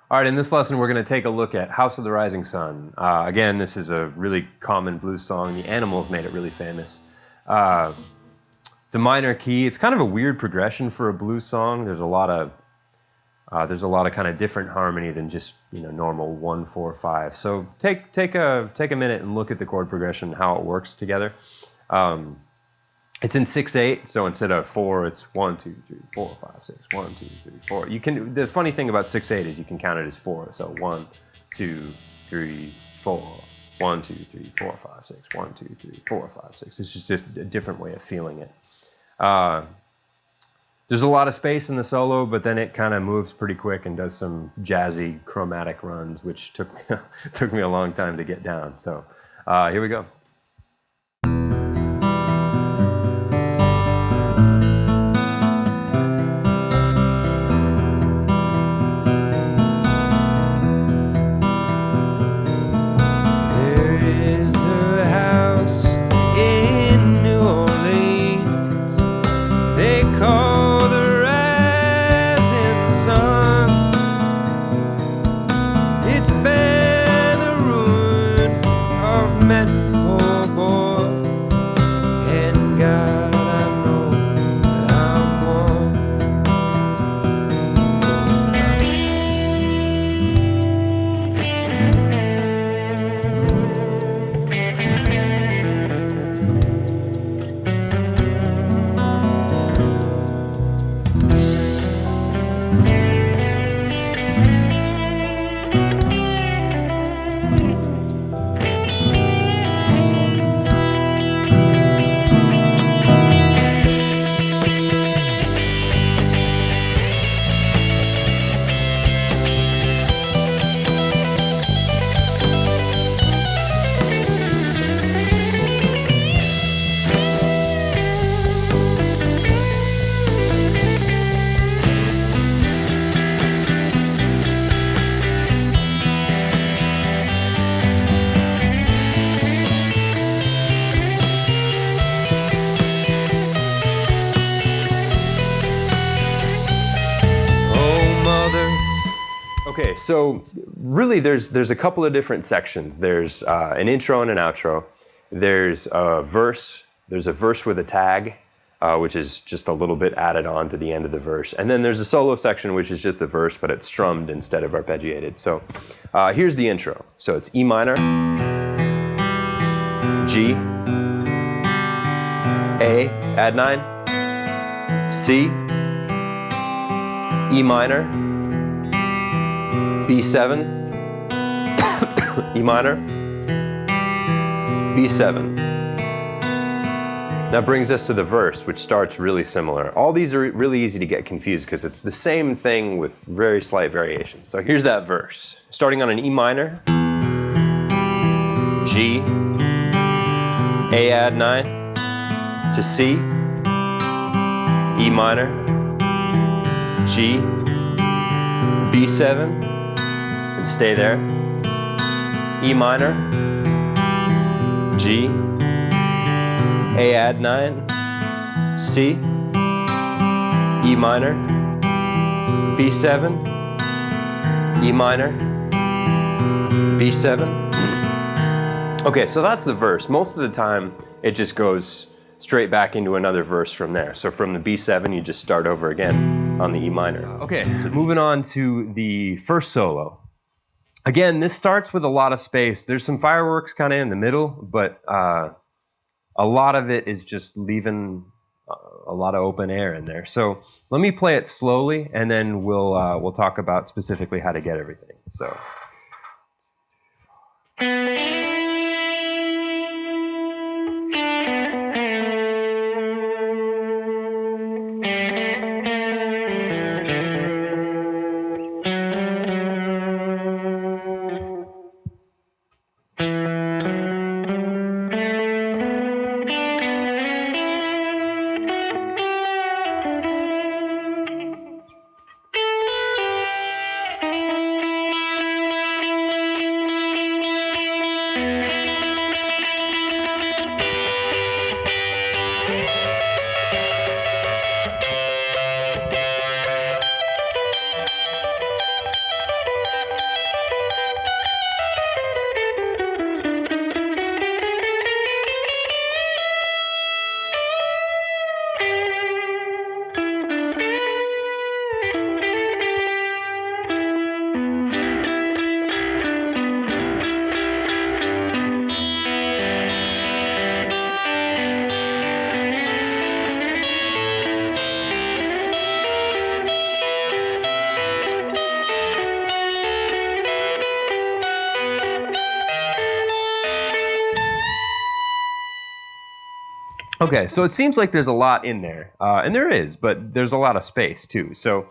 All right, in this lesson, we're going to take a look at House of the Rising Sun. Again, this is a really common blues song. The Animals made it really famous. It's a minor key. It's kind of a weird progression for a blues song. There's a lot of kind of different harmony than just normal 1, 4, 5. So take a minute and look at the chord progression, how it works together. It's in 6/8, so instead of 4, it's 1, 2, 3, 4, 5, 6. 1, 2, 3, 4. You can. The funny thing about 6/8 is you can count it as 4. So 1, 2, 3, 4. 1, 2, 3, 4, 5, 6. 1, 2, 3, 4, 5, 6. It's just a different way of feeling it. There's a lot of space in the solo, but then it kind of moves pretty quick and does some jazzy chromatic runs, which took me a long time to get down. So here we go. Okay, so really there's a couple of different sections. There's an intro and an outro. There's a verse. There's a verse with a tag, which is just a little bit added on to the end of the verse. And then there's a solo section, which is just a verse, but it's strummed instead of arpeggiated. So here's the intro. So it's E minor, G, A, add 9, C, E minor, B7, E minor, B7. That brings us to the verse, which starts really similar. All these are really easy to get confused because it's the same thing with very slight variations. So here's that verse. Starting on an E minor, G, A add 9, to C, E minor, G, B7, and stay there, E minor, G, A add 9, C, E minor, B7, E minor, B7. Okay, so that's the verse. Most of the time, it just goes straight back into another verse from there. So from the B7, you just start over again on the E minor. Okay, so moving on to the first solo. Again, this starts with a lot of space. There's some fireworks kind of in the middle, but a lot of it is just leaving a lot of open air in there. So let me play it slowly, and then we'll talk about specifically how to get everything. So. Okay, so it seems like there's a lot in there, and there is, but there's a lot of space too. So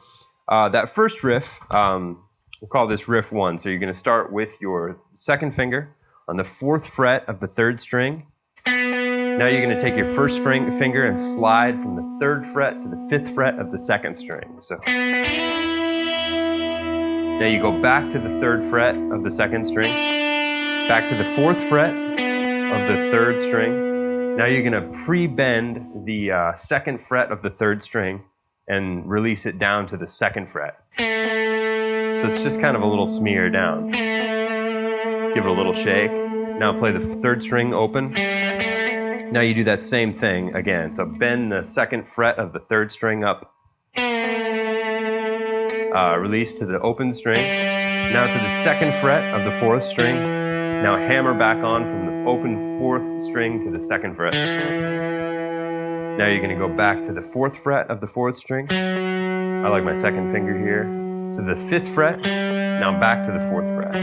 that first riff, we'll call this riff 1. So you're going to start with your second finger on the 4th fret of the 3rd string. Now you're going to take your first finger and slide from the 3rd fret to the 5th fret of the 2nd string. So now you go back to the 3rd fret of the 2nd string, back to the 4th fret of the 3rd string. Now you're going to pre-bend the 2nd fret of the 3rd string and release it down to the 2nd fret. So it's just kind of a little smear down. Give it a little shake. Now play the 3rd string open. Now you do that same thing again. So bend the 2nd fret of the 3rd string up. Release to the open string. Now to the 2nd fret of the 4th string. Now hammer back on from the open 4th string to the 2nd fret. Now you're going to go back to the 4th fret of the 4th string. I like my second finger here. To the 5th fret. Now back to the 4th fret.